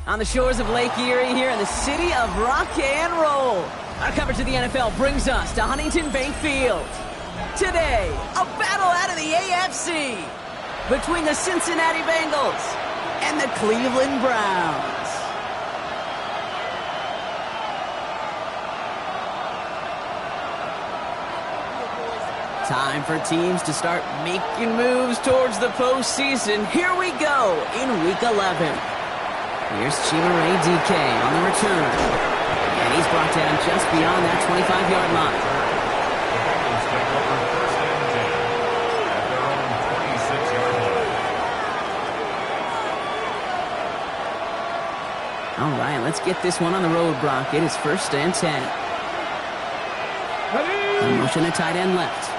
On the shores of Lake Erie here in the city of rock and roll. Our coverage of the NFL brings us to Huntington Bank Field. Today, a battle out of the AFC between the Cincinnati Bengals and the Cleveland Browns. Time for teams to start making moves towards the postseason. Here we go in Week 11. Here's Chimaray DK on the return. And he's brought down just beyond that 25-yard line. All right, let's get this one on the road, Brock. It is 1st and 10. A motion to tight end left.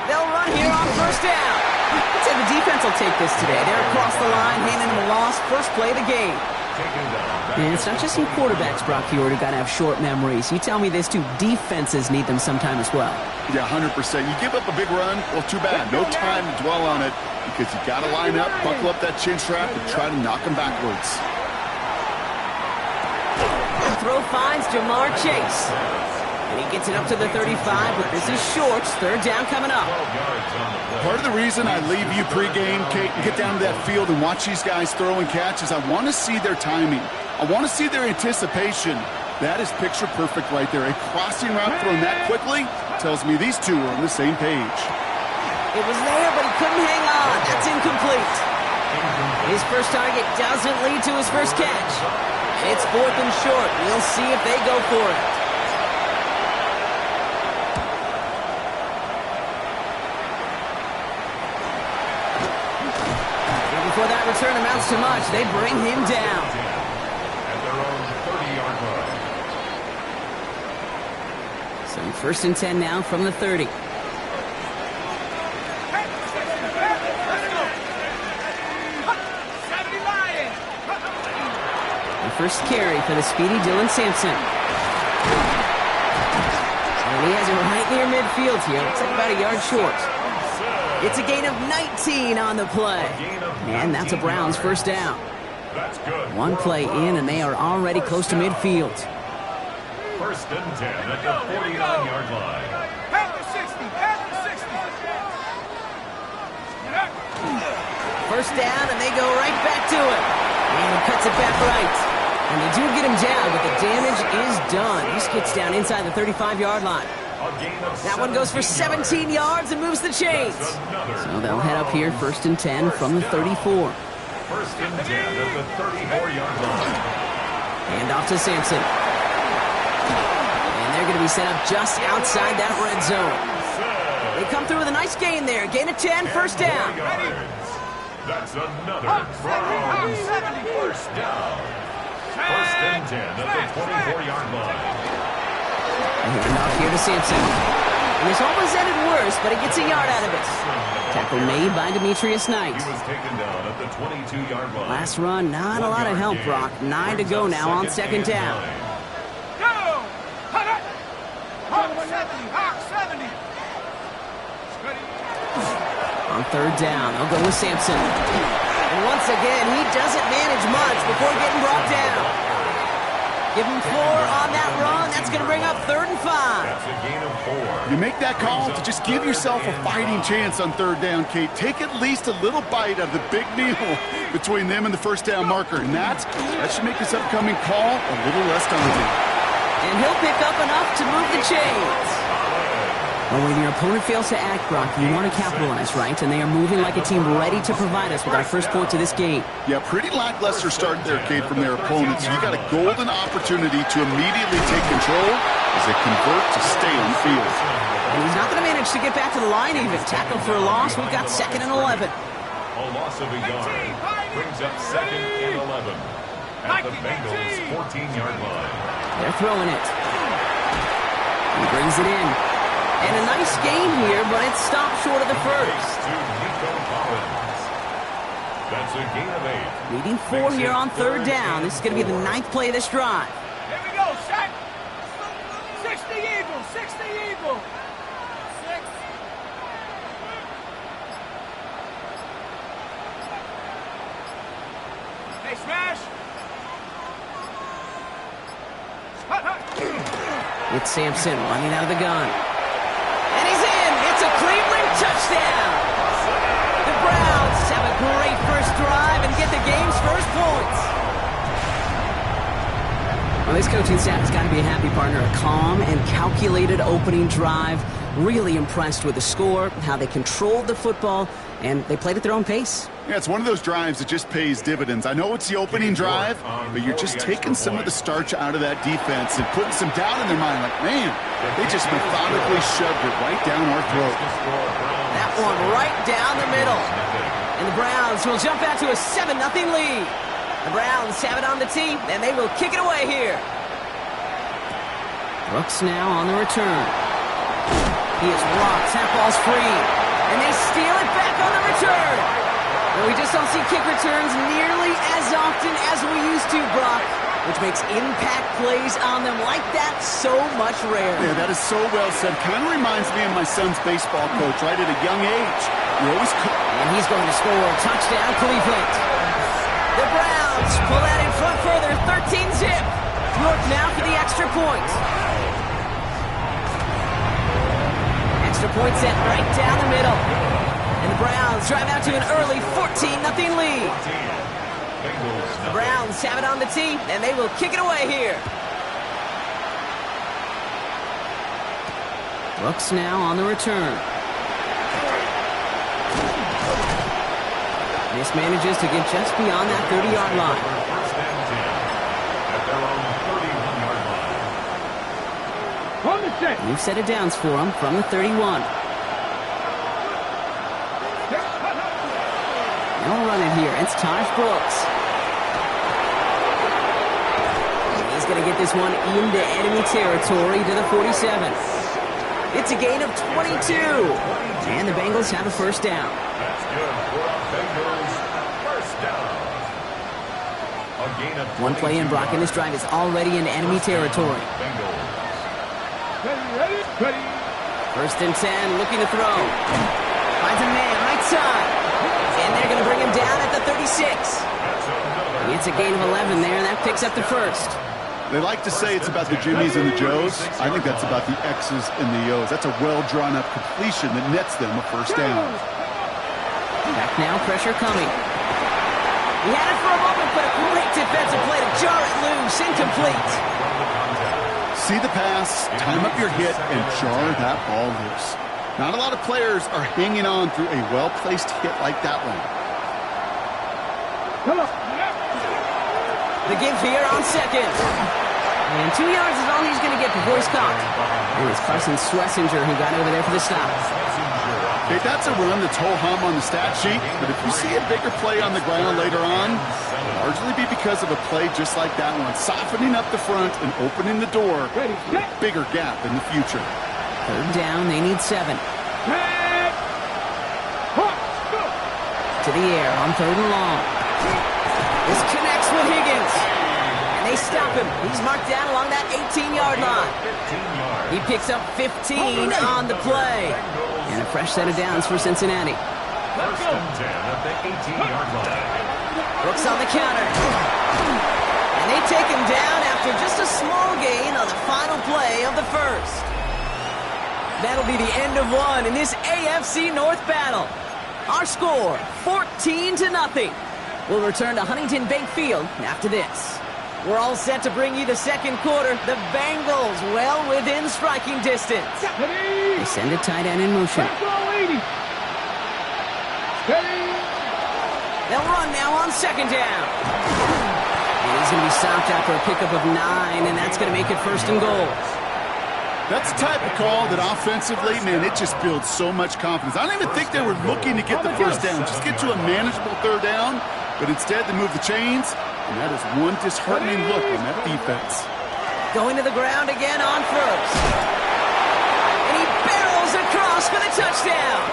They'll run here on 1st down. Let's say the defense will take this today. They're across the line, handing them a loss. First play of the game. And it's not just some quarterbacks, Brock, you already got to have short memories. You tell me this too, defenses need them sometime as well. Yeah, 100%. You give up a big run, well, too bad. No time to dwell on it because you got to line up, buckle up that chin strap, and try to knock them backwards. The throw finds Jamar Chase. And he gets it up to the 35, but this is short. 3rd down coming up. Part of the reason I leave you pregame, Kate, and get down to that field and watch these guys throw and catch is I want to see their timing. I want to see their anticipation. That is picture perfect right there. A crossing route thrown that quickly tells me these two are on the same page. It was there, but he couldn't hang on. That's incomplete. His first target doesn't lead to his first catch. It's 4th and short. We'll see if they go for it. Before that return amounts to much, they bring him down. At their own 30-yard line. So 1st and 10 now from the 30. The first carry for the speedy Dylan Sampson. And he has it right near midfield here. Looks like about a yard short. It's a gain of 19 on the play. And that's a Browns 1st down. One play in, and they are already close to midfield. 1st and 10 at the 49-yard line. First down, and they go right back to it. And he cuts it back right. And they do get him down, but the damage is done. He gets down inside the 35-yard line. That one goes for 17 yards and moves the chains. So they'll head up here 1st and 10 from the 34. 1st and 10 at the 34-yard line. Hand off to Sampson. And they're going to be set up just outside that red zone. They come through with a nice gain there. Gain of 10, 1st down. That's another Browns 1st down. 1st and 10 at the 24-yard line. Hand off here to Sampson. And this almost ended worse, but he gets a yard out of it. Tackle made by Demetrius Knight. He was taken down at the 22-yard line. Last run, not a lot of help, Brock. 9 to go now on 2nd down. Go! Hawk 70! On 3rd down, they'll go with Sampson. And once again, he doesn't manage much before getting brought down. Give him 4 on that run. That's going to bring up 3rd and 5. That's a gain of 4. You make that call to just give yourself a fighting chance on 3rd down, Kate. Take at least a little bite out of the big meal between them and the 1st down marker. And that should make this upcoming call a little less daunting. And he'll pick up enough to move the chains. Well, when your opponent fails to act, Brock, you want to capitalize, right? And they are moving like a team ready to provide us with our first point to this game. Yeah, pretty lackluster start there, Kate, from their opponents. You got a golden opportunity to immediately take control as they convert to stay on the field. And he's not going to manage to get back to the line even. Tackle for a loss. We've got 2nd and 11. A loss of a yard brings up 2nd and 11 at the Bengals' 14-yard line. They're throwing it. He brings it in. And a nice gain here, but it stopped short of the first. That's a gain of 8. Needing 4 here on third down. This is going to be the 9th play of this drive. Here we go, set. 60 Eagles, 60 Eagles. 6. Hey, smash. It's Sampson running out of the gun. And he's in. It's a Cleveland touchdown. The Browns have a great first drive and get the game's first points. Well, this coaching staff has got to be a happy partner. A calm and calculated opening drive. Really impressed with the score, how they controlled the football, and they played at their own pace. Yeah, it's one of those drives that just pays dividends. I know it's the opening drive, but you're just taking some of the starch out of that defense and putting some doubt in their mind. Like, man, they just methodically shoved it right down our throat. That one right down the middle. And the Browns will jump out to a 7-0 lead. The Browns have it on the tee, and they will kick it away here. Brooks now on the return. He is blocked. That ball's free. And they steal it back on the return. Well, we just don't see kick returns nearly as often as we used to, Brock, which makes impact plays on them like that so much rarer. Yeah, that is so well said. Kind of reminds me of my son's baseball coach, right, at a young age. You always and he's going to score. Touchdown, Cleveland. The Browns pull that in front further, 13-zip. York now for the extra point. Extra point set right down the middle. And the Browns drive out to an early 14-0 lead. The Browns have it on the tee, and they will kick it away here. Brooks now on the return. This manages to get just beyond that 30-yard line. New set of downs for him from the 31. They'll run it here. It's Taj Brooks. He's going to get this one into enemy territory to the 47. It's a gain of 22. And the Bengals have a first down. That's good for a Bengals first down. A gain of 22. One play in, Brock, and this drive is already in enemy territory. Bengals. Ready. First and 10, looking to throw. Finds a man, right side. And they're going to bring him down at the 36. It's a gain of 11 there, and that picks up the first. They like to say it's about the Jimmies and the Joes. I think that's about the X's and the O's. That's a well-drawn-up completion that nets them a first down. Back now, pressure coming. He had it for a moment, but a great defensive play to jar it loose, incomplete. See the pass, time up your hit, and jar that ball loose. Not a lot of players are hanging on through a well-placed hit like that one. The give here on second. And 2 yards is all he's going to get before he's caught. It was Carson Schlesinger who got over there for the stop. Okay, that's a run that's ho-hum on the stat sheet, but if you see a bigger play on the ground later on, it'll largely be because of a play just like that one, softening up the front and opening the door for a bigger gap in the future. Third down, they need 7. To the air on third and long. This connects with Higgins. And they stop him. He's marked down along that 18-yard line. He picks up 15 on the play. And a fresh set of downs for Cincinnati. First and 10 at the 18-yard line. Brooks on the counter. And they take him down after just a small gain on the final play of the first. That'll be the end of one in this AFC North battle. Our score, 14-0. We'll return to Huntington Bank Field after this. We're all set to bring you the second quarter. The Bengals well within striking distance. They send a tight end in motion. They'll run now on second down. And he's going to be stopped after a pickup of 9, and that's going to make it first and goal. That's the type of call that offensively, man, it just builds so much confidence. I don't even think they were looking to get the first down. Just get to a manageable third down, but instead they move the chains, and that is one disheartening look on that defense. Going to the ground again on first. And he barrels across for the touchdown.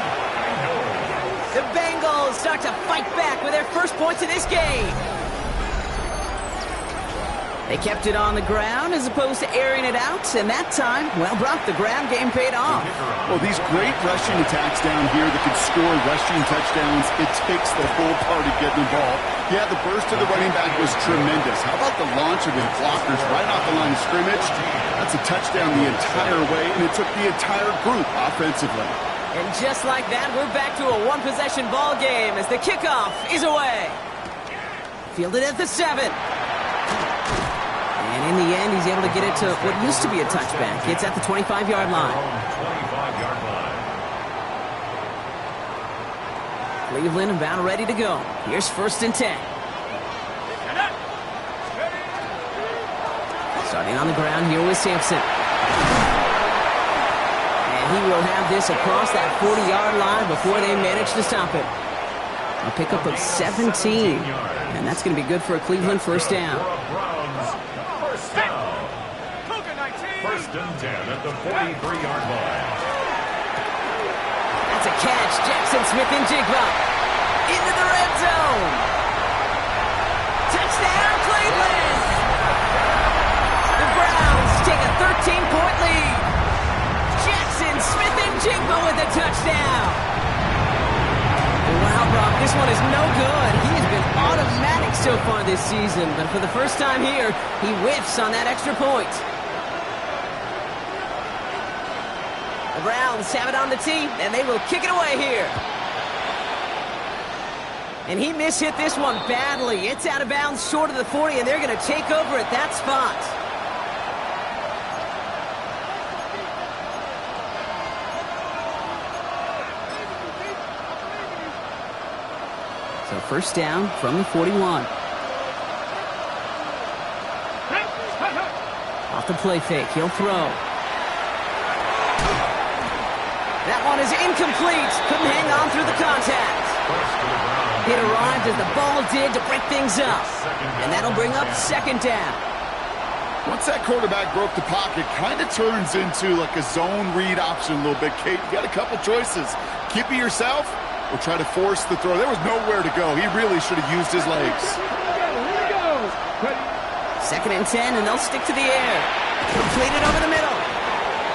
The Bengals start to fight back with their first points of this game. They kept it on the ground as opposed to airing it out, and that time, well, Brock, the ground game paid off. Well, these great rushing attacks down here that can score rushing touchdowns, it takes the whole party getting involved. Yeah, the burst of the running back was tremendous. How about the launch of his blockers right off the line of scrimmage? That's a touchdown the entire way, and it took the entire group offensively. And just like that, we're back to a one-possession ball game as the kickoff is away. Fielded at the 7. And in the end, he's able to get it to what used to be a touchback. It's at the 25-yard line. 25-yard line. Cleveland about ready to go. Here's 1st and 10. Starting on the ground here with Sampson. And he will have this across that 40-yard line before they manage to stop it. A pickup of 17. And that's going to be good for a Cleveland 1st down. First and 10 at the 43-yard line. That's a catch. Jackson Smith-Njigba into the red zone. Touchdown, Cleveland! The Browns take a 13-point lead. Jackson Smith-Njigba with a touchdown. Wow, Brock, this one is no good. He has been automatic so far this season, but for the first time here, he whiffs on that extra point. The Browns have it on the tee, and they will kick it away here. And he mishit this one badly. It's out of bounds short of the 40, and they're going to take over at that spot. So 1st down from the 41. Off the play fake, he'll throw. That one is incomplete. Couldn't hang on through the contact. It arrived as the ball did to break things up. And that'll bring up 2nd down. Once that quarterback broke the pocket, kind of turns into like a zone read option a little bit. Kate, you got a couple choices. Keep it yourself or try to force the throw. There was nowhere to go. He really should have used his legs. 2nd and 10, and they'll stick to the air. Completed over the middle.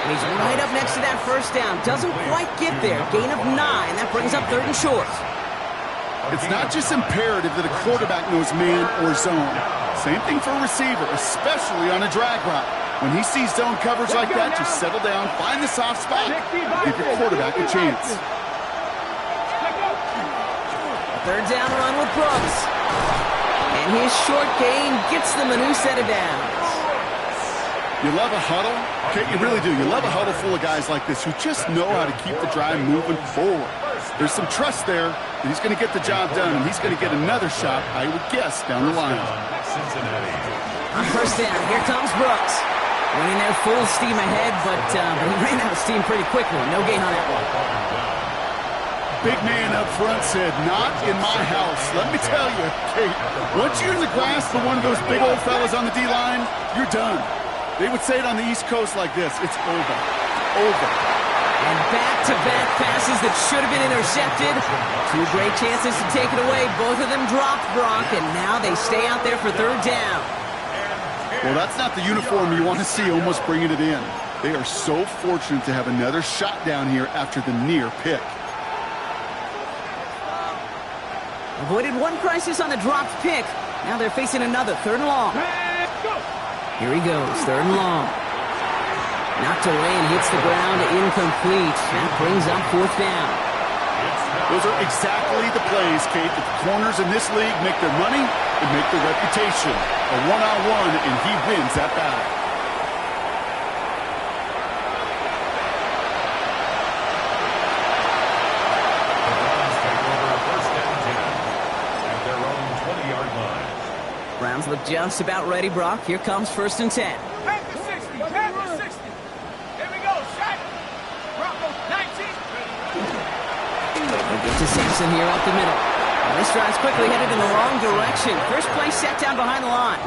And he's right up next to that 1st down. Doesn't quite get there. Gain of 9. That brings up 3rd and short. It's not just imperative that a quarterback knows man or zone. Same thing for a receiver, especially on a drag route. When he sees zone coverage like that, just settle down, find the soft spot, give your quarterback a chance. 3rd down run with Brooks. And his short gain gets them a new set of downs. You love a huddle? Okay, you really do. You love a huddle full of guys like this who just know how to keep the drive moving forward. There's some trust there that he's going to get the job done, and he's going to get another shot, I would guess, down the line. On 1st down, here comes Brooks. Running there full steam ahead, but he ran out of steam pretty quickly. No gain on that one. Big man up front said, not in my house. Let me tell you, Kate, once you're in the grasp of one of those big old fellas on the D-line, you're done. They would say it on the East Coast like this, it's over. Over. And back-to-back passes that should have been intercepted. 2 great chances to take it away. Both of them dropped, Brock, and now they stay out there for 3rd down. Well, that's not the uniform you want to see almost bringing it in. They are so fortunate to have another shot down here after the near pick. Avoided one crisis on the dropped pick. Now they're facing another 3rd and long. Here he goes, 3rd and long. Knocked away and hits the ground, incomplete. That brings up 4th down. Those are exactly the plays, Kate, that the corners in this league make their money and make their reputation. A one-on-one, and he wins that battle. Browns look just about ready, Brock. Here comes 1st and 10. Back to 60. Back to 60. Here we go. Shot. Broncos 19. They'll get to Sampson here up the middle. And this drive's quickly headed in the wrong direction. First play set down behind the line.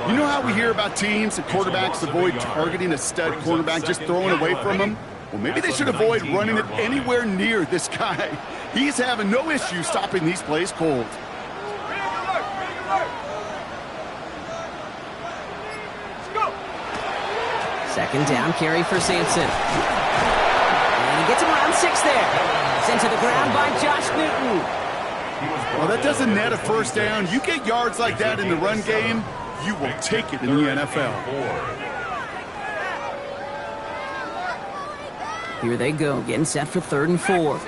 You know how we hear about teams and quarterbacks avoid targeting a stud cornerback, just throwing away from him? Well, maybe they should avoid running it anywhere near this guy. He's having no issue stopping these plays cold. Second down carry for Sampson. And he gets him around 6 there. Sent to the ground by Josh Newton. Well, that doesn't net a first down. You get yards like that in the run game, you will take it in the NFL. Here they go, getting set for 3rd and 4.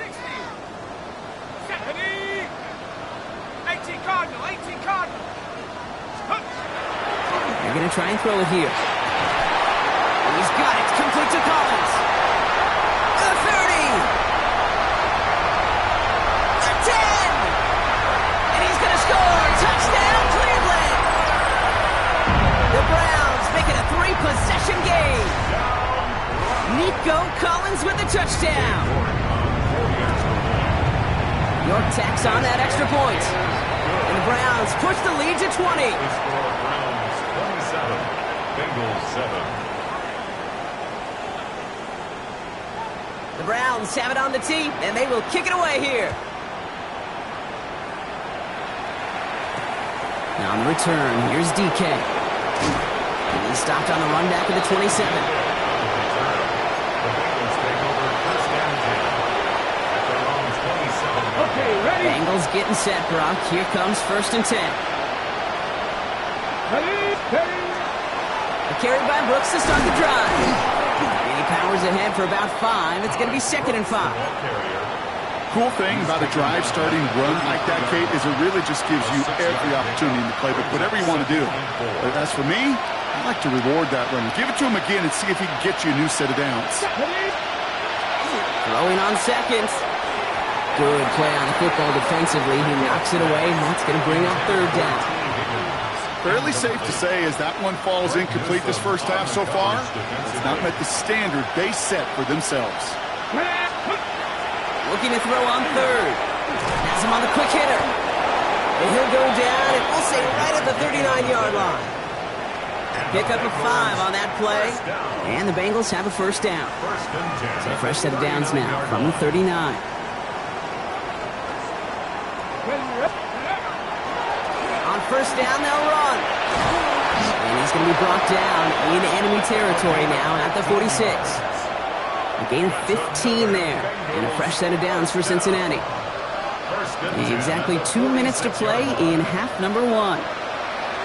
18 Cardinal, 18 Cardinal. They're going to try and throw it here. He's got it. It's complete to Collins. The 30. The 10. And he's going to score. Touchdown, Cleveland. The Browns make it a 3-possession game. Nico Collins with the touchdown. York tacks on that extra point. And the Browns push the lead to 20. Browns 27, Bengals 7. The Browns have it on the tee, and they will kick it away here. Now on the return, here's DK. And he's stopped on the run back of the 27. Okay, ready? Bengals getting set, Brock. Here comes 1st and 10. Ready? A carry by Brooks to start the drive. And he powers ahead for about 5. It's going to be 2nd and 5. Cool thing about a drive starting run like that, Kate, is it really just gives you every opportunity in the playbook, whatever you want to do. But as for me, I like to reward that run. Give it to him again and see if he can get you a new set of downs. Throwing on 2nd. Good play on the football defensively. He knocks it away, and that's going to bring up 3rd down. Fairly safe to say as that one falls incomplete this first half so far, it's not met the standard they set for themselves. Looking to throw on 3rd. Has him on the quick hitter. And he'll go down, and we'll say right at the 39-yard line. Pick up a 5 on that play, and the Bengals have a 1st down. So a fresh set of downs now from the 39. On 1st down, they'll run. And he's going to be brought down in enemy territory now at the 46. A gain of 15 there, and a fresh set of downs for Cincinnati. Exactly 2 minutes to play in half number 1.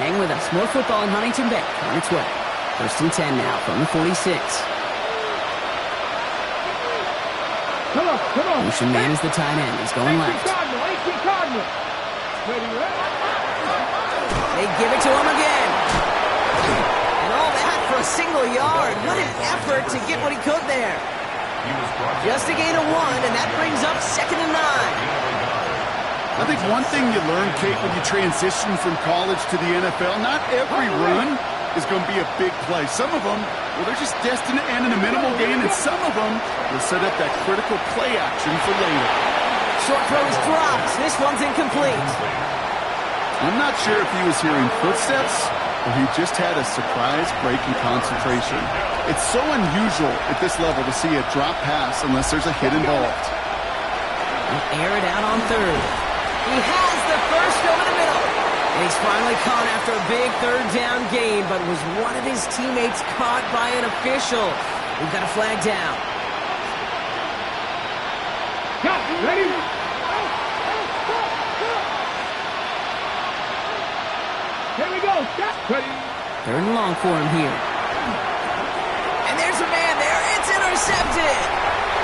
Hang with us. More football in Huntington Bank on its way. 1st and 10 now from the 46. Come on. Ocean Man is the tight end. He's going left. 18 Cardinal. Ready? They give it to him again. And all that for a single yard. What an effort to get what he could there. Just a gain of 1, and that brings up 2nd and 9. I think one thing you learn, Kate, when you transition from college to the NFL, not every run is going to be a big play. Some of them, well, they're just destined to end in a minimal gain, and some of them will set up that critical play action for later. Short throw is dropped. This one's incomplete. I'm not sure if he was hearing footsteps or he just had a surprise break in concentration. It's so unusual at this level to see a drop pass unless there's a hit involved. He'll air it out on 3rd. He has the first over the middle. And he's finally caught after a big 3rd down gain, but was one of his teammates caught by an official. We've got a flag down. Got ready? Here we go. Ready? 3rd and long for him here. And there's a man there. It's intercepted.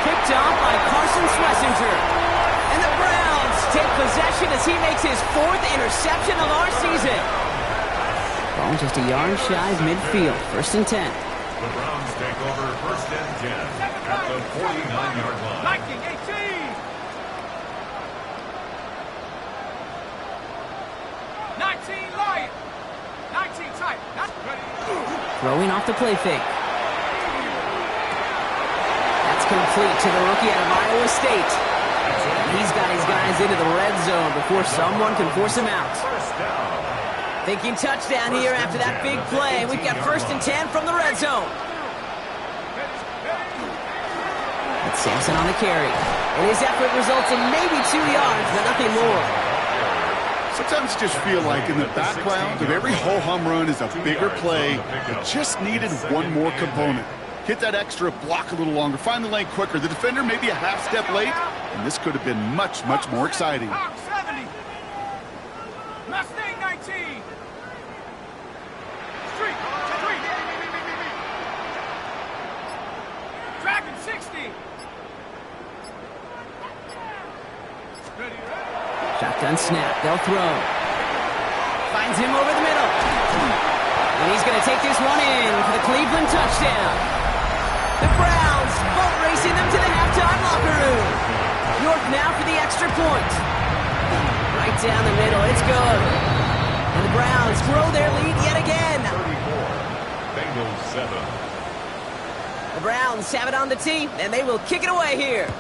Picked off by Carson Schlesinger. And the Browns take possession as he makes his 4th interception of our season. Ball just a yard shy of midfield. 1st and 10. The Browns take over 1st and 10 at the 49-yard line. Viking 18. 19 Lion. 19 tight. That's ready. Throwing off the play fake. That's complete to the rookie out of Iowa State. He's got his guys into the red zone before someone can force him out. Thinking touchdown here after that big play. We've got 1st and 10 from the red zone. Sampson on the carry. And his effort results in maybe 2 yards, but nothing more. Sometimes you just feel like in the background of every ho-hum run is a bigger play. It just needed one more component. Hit that extra block a little longer. Find the lane quicker. The defender may be a half step late, and this could have been much, much more exciting. Hawk 70. Mustang 19. Street. Dragon 60. Shotgun snap. They'll throw. Finds him over the middle. And he's going to take this one in for the Cleveland touchdown. The Browns boat racing them to the halftime locker room. York now for the extra point. Right down the middle. It's good. And the Browns grow their lead yet again. 34. Bengals 7. The Browns have it on the tee, and they will kick it away here.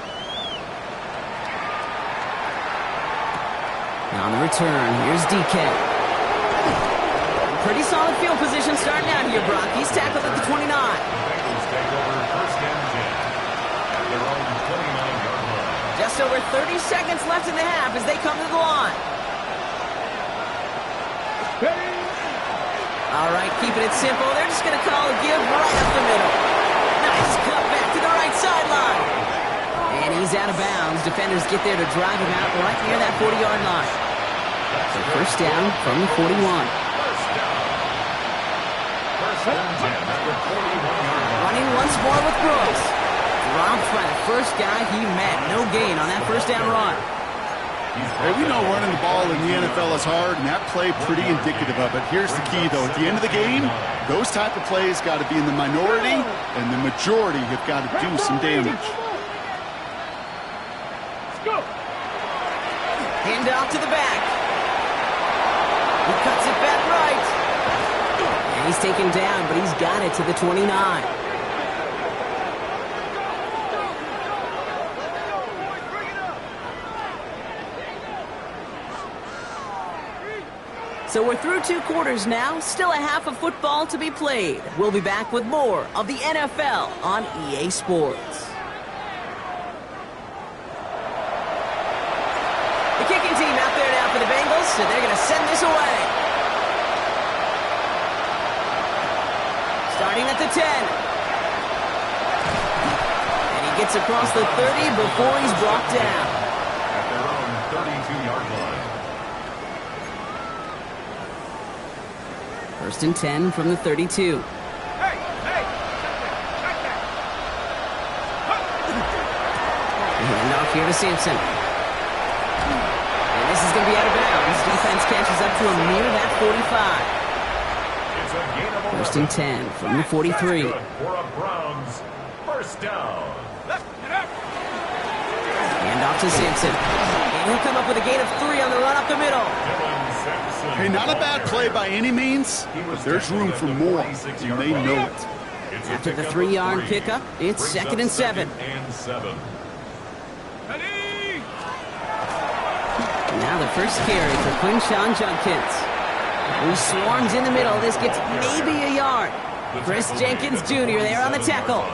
On the return, here's DK. Pretty solid field position starting out here, Brock. He's tackled at the 29. Bengals take over first and 10 at their own 29-yard line. Just over 30 seconds left in the half as they come to the line. All right, keeping it simple. They're just going to call a give right up the middle. Nice cut back to the right sideline. And he's out of bounds. Defenders get there to drive him out right near that 40-yard line. So first down from the 41. Running once more with Brooks. Dropped by the first guy he met. No gain on that first down run. Hey, we know running the ball in the NFL is hard, and that play pretty indicative of it. Here's the key, though. At the end of the game, those type of plays got to be in the minority, and the majority have got to do some damage. Let's go. Hand off to the back. He cuts it back right. And he's taken down, but he's got it to the 29. So we're through 2 quarters now. Still a half of football to be played. We'll be back with more of the NFL on EA Sports. The kicking team out there now for the Bengals, so they're going to send this away. Starting at the 10. And he gets across the 30 before he's brought down. At their own 32-yard line. First and 10 from the 32. Hey, check that. Hand off here to Sampson. And this is going to be out of bounds. Defense catches up to him near that 45. It's a gain of 11. First and 10 from the 43. That's good for a Browns first down. Hand off to Sampson. And he'll come up with a gain of 3 on the run up the middle. Hey, not a bad play by any means, but there's room for more, and they know it. After the 3-yard pickup, it's second and 7. Now the first carry for Quinshawn Judkins, who swarms in the middle. This gets maybe a yard. Chris Jenkins Jr. there on the tackle.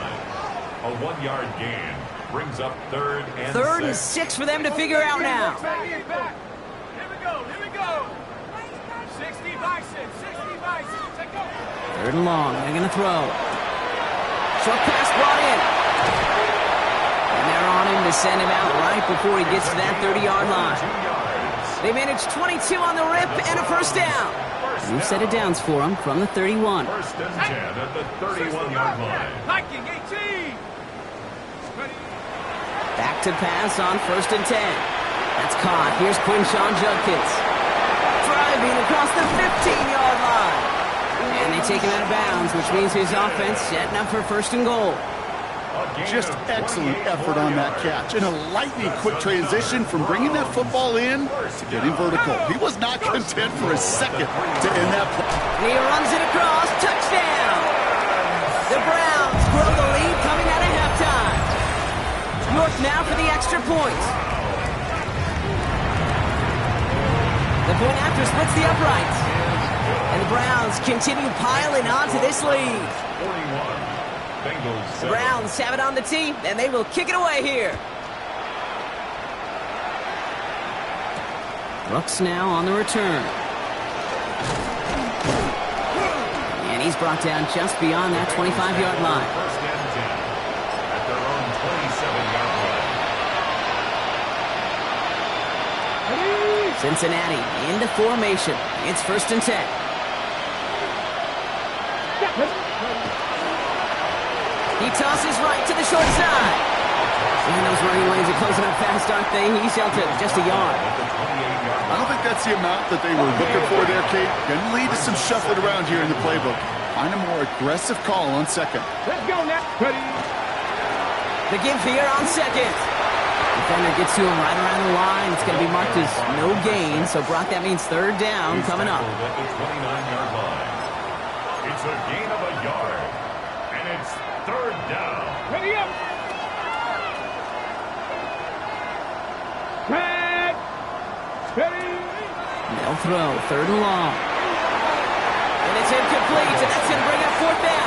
A 1-yard gain brings up third and 3rd and 6 for them to figure out now. Here we go. 60 Bison. Take over. 3rd and long. They're going to throw. Short pass brought in. And they're on him to send him out right before he gets to that 30-yard line. They managed 22 on the rip and a first down. New set of downs for them from the 31. First and 10 at the 31-yard line. Viking 18. Back to pass on first and 10. That's caught. Here's Quinshawn Judkins. Driving across the 15-yard line. And they take him out of bounds, which means his offense setting up for first and goal. Just excellent effort on that catch. And a lightning quick transition from bringing that football in to getting vertical. He was not content for a second to end that play. And he runs it across. Touchdown! The Browns grow the lead coming out of halftime. York now for the extra point. The point after splits the uprights. And the Browns continue piling on to this lead. 41. Bengals The 7. Browns have it on the tee, and they will kick it away here. Brooks now on the return. And he's brought down just beyond that 25-yard line. First and 10 at their own 27-yard line. Cincinnati into formation. It's first and 10. He tosses right to the short side. And those running lanes are closing up fast, aren't they? He's held to just a yard. I don't think that's the amount that they were looking for there, Kate. Going to lead to some shuffling around here in the playbook. Find a more aggressive call on second. Let's go now. Ready. The give here on second. Defender gets to him right around the line. It's going to be marked as no gain. So, Brock, that means third down coming up. At the 29-yard line. It's a gain of a yard. And it's third down. Ready up. Red. Ready. They'll throw third and long. And it's incomplete, and that's going to bring up fourth down.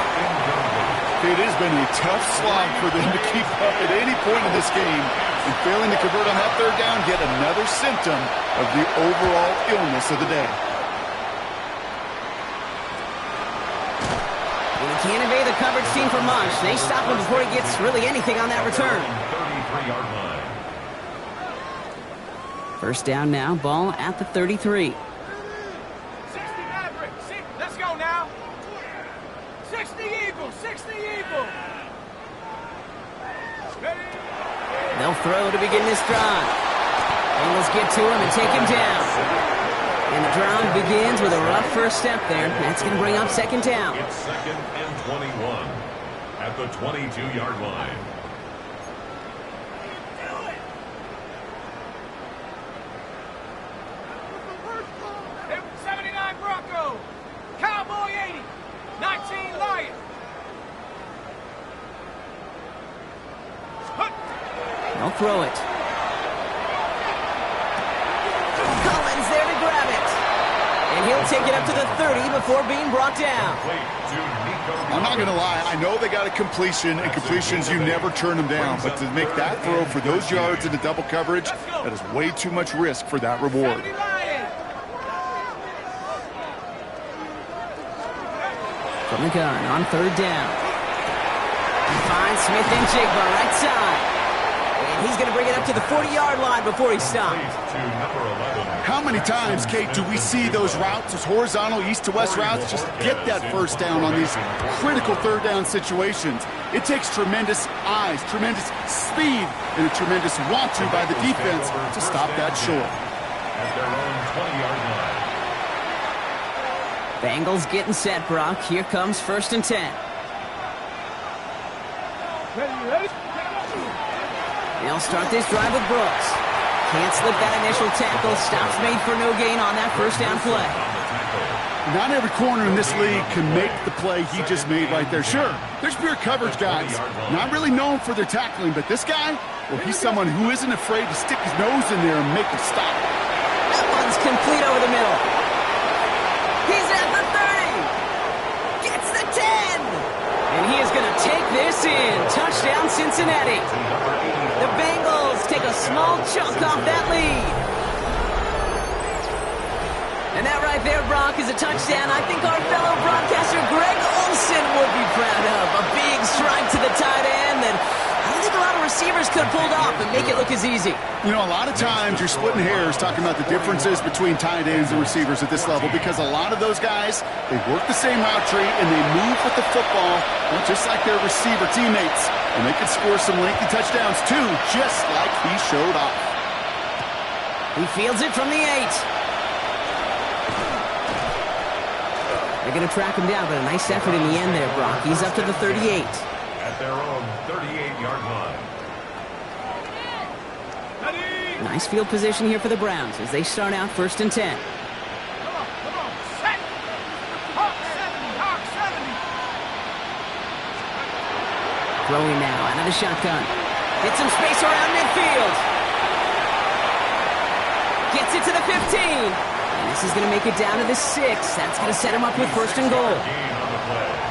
It has been a tough slog for them to keep up at any point in this game. And failing to convert on that third down, yet another symptom of the overall illness of the day. And he can't evade the coverage team for much. They stop him before he gets really anything on that return. 33-yard line. First down now, ball at the 33. 60 Maverick. Let's go now. 60 Eagle. 60 Eagle. Ready. They'll throw to begin this drive. Bengals get to him and take him down. And the drive begins with a rough first step there. That's going to bring up second down. It's second and 21 at the 22-yard line. Hey, 79 Bronco. Cowboy 80. 19 Lion. They'll throw it. Collins there to grab it. And he'll take it up to the 30 before being brought down. I'm not going to lie. I know they got a completion, and completions, you never turn them down. But to make that throw for those yards into double coverage, that is way too much risk for that reward. 70 Lion. From the gun on third down. He finds Smith and Jigba right side. And he's going to bring it up to the 40-yard line before he stops. How many times, Kate, do we see those routes, those horizontal east-to-west routes, just get that first down on these critical third down situations? It takes tremendous eyes, tremendous speed, and a tremendous want-to by the defense to stop that short. At their own 20-yard line. Bengals getting set, Brock. Here comes first and 10. Ready. They'll start this drive with Brooks. Can't slip that initial tackle. Stops made for no gain on that first down play. Not every corner in this league can make the play he just made right there. Sure, there's pure coverage guys, not really known for their tackling, but this guy, well, he's someone who isn't afraid to stick his nose in there and make a stop. That one's complete over the middle. He's at the 30. Gets the 10. And he is going to take this in. Touchdown, Cincinnati. The Bengals take a small chunk off that lead. And that right there, Brock, is a touchdown I think our fellow broadcaster Greg Olson would be proud of. A big strike to the tight end that I don't think a lot of receivers could have pulled off and make it look as easy. You know, a lot of times you're splitting hairs talking about the differences between tight ends and receivers at this level because a lot of those guys, they work the same route tree and they move with the football, well, just like their receiver teammates. And they can score some lengthy touchdowns too, just like he showed off. He fields it from the 8. They're going to track him down, but a nice effort in the end there, Brock. He's up to the 38. At their own 38-yard line. Nice field position here for the Browns as they start out first and 10. Come on. Set. Hawk 70. Hawk 70. Throwing now out of the shotgun. Gets some space around midfield. Gets it to the 15. And This is going to make it down to the 6. That's going to set him up with first and goal.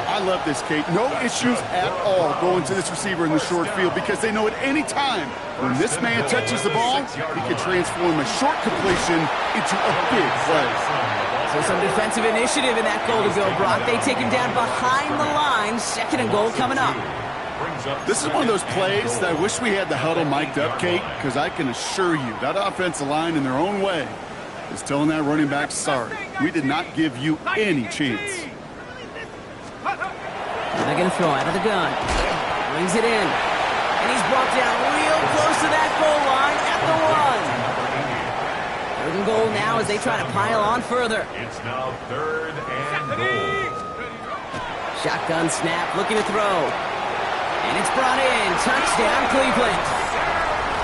I love this, Kate. No issues at all going to this receiver in the short field because they know at any time when this man touches the ball, he can transform a short completion into a big play. So some defensive initiative in that goal to go, Brock. They take him down behind the line. Second and goal coming up. This is one of those plays that I wish we had the huddle mic'd up, Kate, because I can assure you that offensive line in their own way is telling that running back, sorry, we did not give you any chance. They're going to throw out of the gun. Brings it in. And he's brought down real close to that goal line at the 1. Third and goal now as they try to pile on further. It's now third and goal. Shotgun snap, looking to throw. And it's brought in. Touchdown, Cleveland.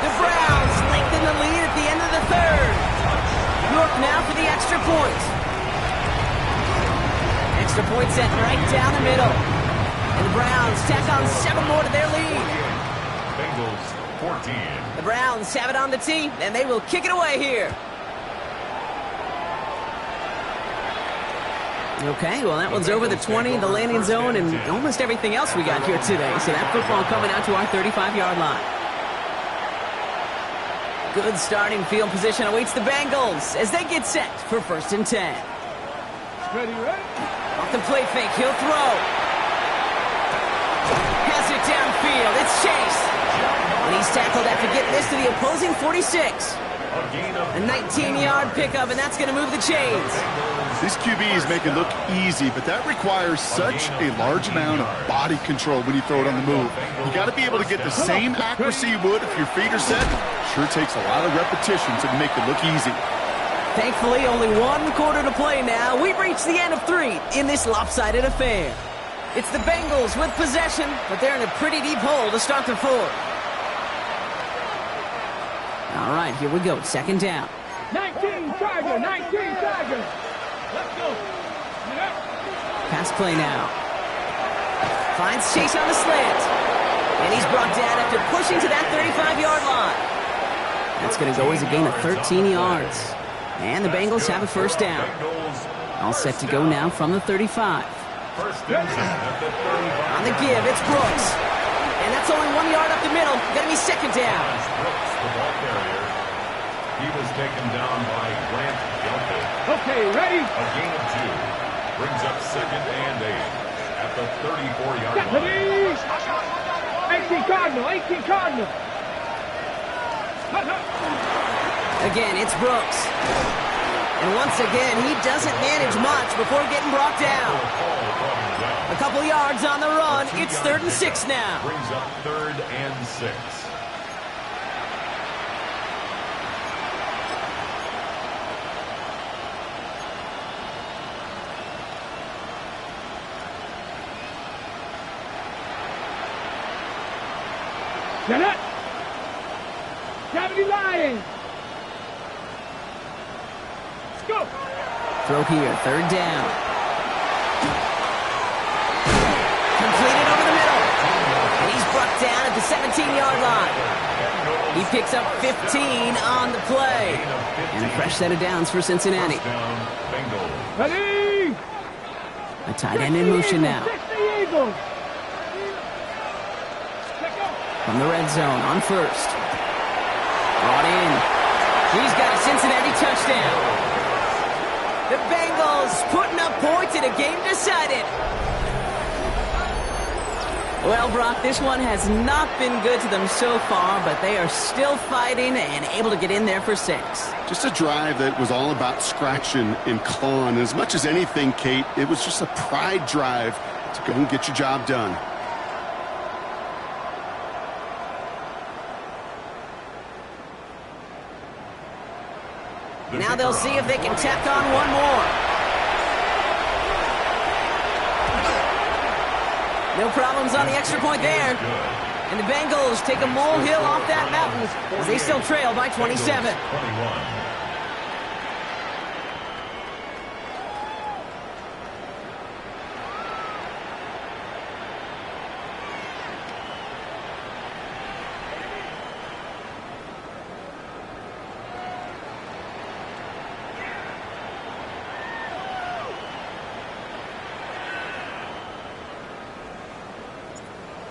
The Browns lengthen the lead at the end of the third. York now for the extra point. Extra point set right down the middle. And the Browns tack on 7 more to their lead. Bengals 14. The Browns have it on the tee, and they will kick it away here. Okay, well, that one's over the 20, the landing zone, and almost everything else we got here today. So that football coming out to our 35-yard line. Good starting field position awaits the Bengals as they get set for first and 10. Ready? Off the play fake, he'll throw. Has it downfield, it's Chase. And he's tackled after getting this to the opposing 46. A 19-yard pickup, and that's going to move the chains. These QBs make it look easy, but that requires such a large amount of body control when you throw it on the move. You got to be able to get the same accuracy you would if your feet are set. Sure takes a lot of repetition to make it look easy. Thankfully, only 1 quarter to play now. We've reached the end of 3 in this lopsided affair. It's the Bengals with possession, but they're in a pretty deep hole to start the 4th. All right, here we go. Second down. 19 Tiger, 19 Tiger. Let's go. Pass play now. Finds Chase on the slant. And he's brought down after pushing to that 35-yard line. That's going to go as a gain of 13 yards. And the Bengals have a first down. All set to go now from the 35. First and 10 at the 35. On the give, it's Brooks. And that's only 1 yard up the middle. Going to be second down. Brooks, the ball carrier. He was taken down by Grant Delpit. Okay, ready? A gain of 2. Brings up second and 8 at the 34-yard line. Ready? 18 Cardinal, 18 Cardinal. Again, it's Brooks. And once again, he doesn't manage much before getting brought down. A couple yards on the run. It's 3rd and 6 now. Brings up 3rd and 6. Get it. Cavity Lions. Let's go. Throw here, 3rd down. Completed over the middle. And he's brought down at the 17-yard line. He picks up 15 on the play. And a fresh set of downs for Cincinnati. Ready? A tight end in motion now. 60 Eagles. From the red zone on first. Brought in. He's got a Cincinnati touchdown. The Bengals putting up points in a game decided. Well, Brock, this one has not been good to them so far, but they are still fighting and able to get in there for 6. Just a drive that was all about scratching and clawing. As much as anything, Kate, it was just a pride drive to go and get your job done. Now they'll see if they can tack on one more. No problems on the extra point there. And the Bengals take a molehill off that mountain as they still trail by 27.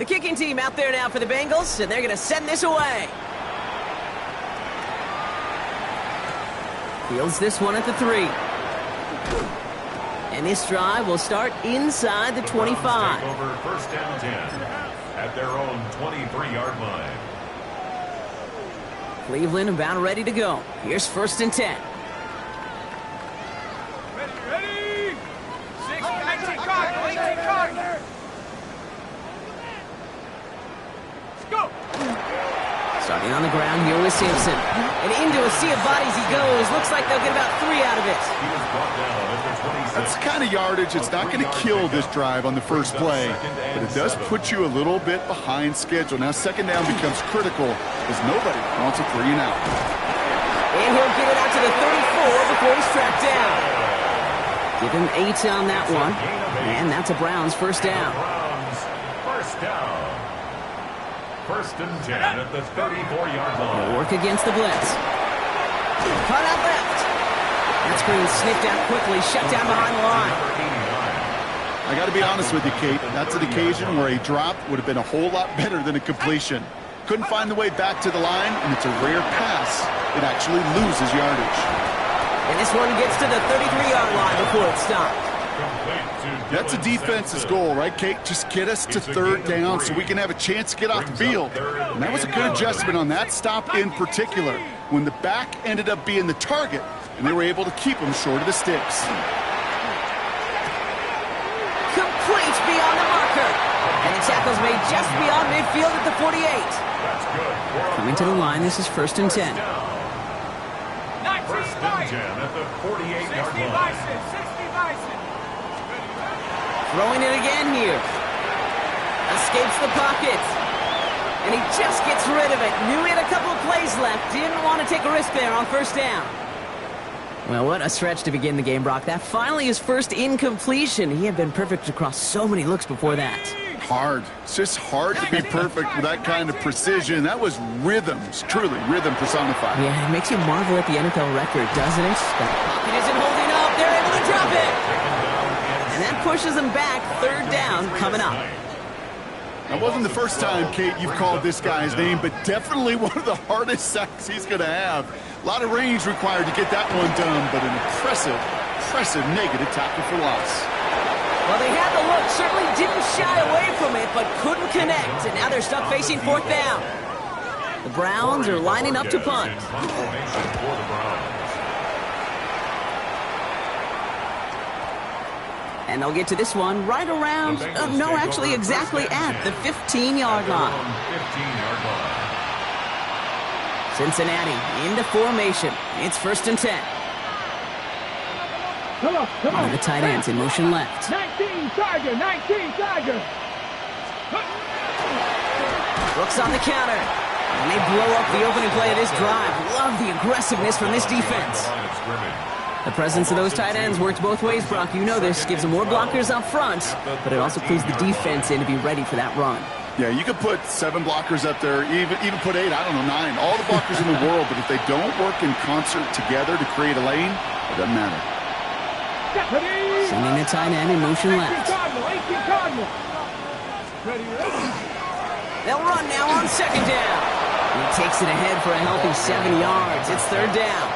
The kicking team out there now for the Bengals, and they're going to send this away. Fields this one at the 3. And this drive will start inside the 25. Take over first down 10 at their own 23-yard line. Cleveland about ready to go. Here's first and 10. Ready! 18 Cardinal. Let's go! Starting on the ground here with Simpson. And into a sea of bodies he goes. Looks like they'll get about 3 out of it. He was brought down at the 26. That's the kind of yardage. It's not going to kill this drive on the first play, but it does put you a little bit behind schedule. Now second down becomes critical as nobody wants a 3 and out. And he'll get it out to the 34 before he's tracked down. Give him 8 on that one. And that's a Browns first down. Browns first down. First and 10 at the 34-yard line. He'll work against the blitz. Cut out left. That screen sniffed out quickly, shut down behind the line. I got to be honest with you, Kate. That's an occasion where a drop would have been a whole lot better than a completion. Couldn't find the way back to the line, and it's a rare pass. It actually loses yardage. And this one gets to the 33-yard line before it's stopped. That's a defense's goal, right, Kate? Just get us to third down so we can have a chance to get off the field. And that was a good adjustment on that stop in particular, when the back ended up being the target, and they were able to keep him short of the sticks. Complete beyond the marker. And the tackle's made just beyond midfield at the 48. Coming to the line, this is first and 10. First and 10 at the 48-yard line. 60 Bison. Throwing it again here. Escapes the pocket. And he just gets rid of it. Knew he had a couple of plays left. Didn't want to take a risk there on first down. Well, what a stretch to begin the game, Brock. That finally his first incompletion. He had been perfect across so many looks before that. Hard. It's just hard to be perfect with that kind of precision. That was rhythm. It's truly rhythm personified. Yeah, it makes you marvel at the NFL record, doesn't it? That pocket isn't holding up. They're able to drop it. And that pushes them back. Third down coming up. That wasn't the first time, Kate, you've called this guy's name, but definitely one of the hardest sacks he's going to have. A lot of range required to get that one done, but an impressive negative tackle for loss. Well, they had the look, certainly didn't shy away from it, but couldn't connect, and now they're stuck facing fourth down. The Browns are lining up to punt. And they'll get to this one right around, no, actually exactly at the 15-yard line. Cincinnati into formation. It's first and 10. Come on. The tight ends in motion left. 19 Tiger. Brooks on the counter. And they blow up the opening play of this drive. Love the aggressiveness from this defense. The presence of those tight ends works both ways, Brock. You know this. Gives them more blockers up front, but it also clues the defense in to be ready for that run. Yeah, you could put 7 blockers up there, even put 8, I don't know, 9. All the blockers in the world, but if they don't work in concert together to create a lane, it doesn't matter. Sending the tight end in motion left. 18 Cardinal. Ready. They'll run now on second down. He takes it ahead for a healthy 7 yards. It's third down.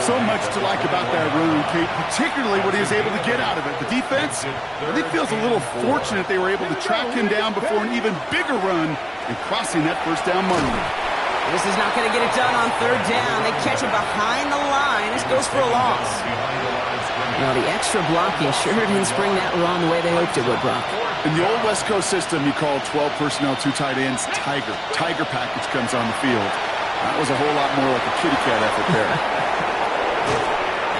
So much to like about that run, Kate, particularly what he was able to get out of it. The defense, I think, feels a little fortunate they were able to track him down before an even bigger run and crossing that first down marker. This is not going to get it done on third down. They catch it behind the line. This goes for a loss. Now, the extra blocking sure didn't spring that run the way they hoped it would, Brock. In the old West Coast system, you called 12 personnel, 2 tight ends, Tiger. Tiger package comes on the field. That was a whole lot more like a kitty cat effort there.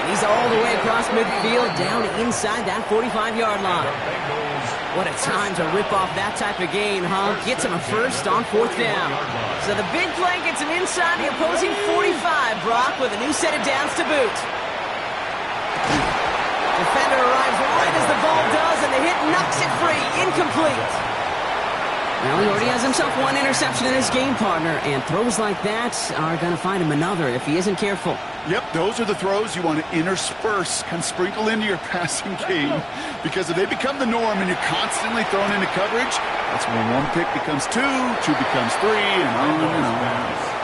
And he's all the way across midfield, down inside that 45-yard line. What a time to rip off that type of gain, huh? Gets him a first on fourth down. So the big play gets him inside the opposing 45, Brock, with a new set of downs to boot. Defender arrives right as the ball does, and the hit knocks it free. Incomplete. Well, he already has himself one interception in his game, partner, and throws like that are going to find him another if he isn't careful. Yep, those are the throws you want to intersperse, kind of sprinkle into your passing game. Because if they become the norm and you're constantly thrown into coverage, that's when one pick becomes two becomes three, and on and on.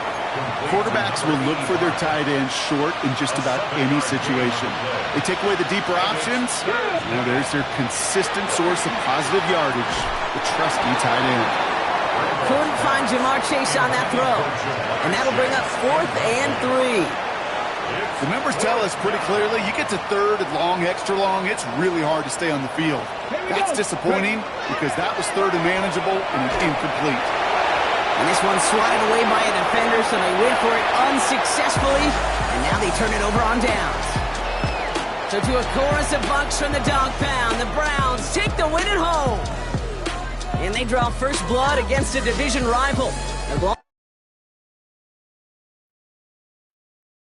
Quarterbacks will look for their tight end short in just about any situation. They take away the deeper options. Well, there's their consistent source of positive yardage, the trusty tight end. Couldn't find Jamar Chase on that throw. And that'll bring up 4th and 3. The numbers tell us pretty clearly, you get to 3rd and long, extra long, it's really hard to stay on the field. That's disappointing because that was 3rd and manageable and it's incomplete. And this one's swatted away by a defender, so they went for it unsuccessfully, and now they turn it over on downs. So to a chorus of bucks from the dog pound, the Browns take the win at home. And they draw first blood against a division rival.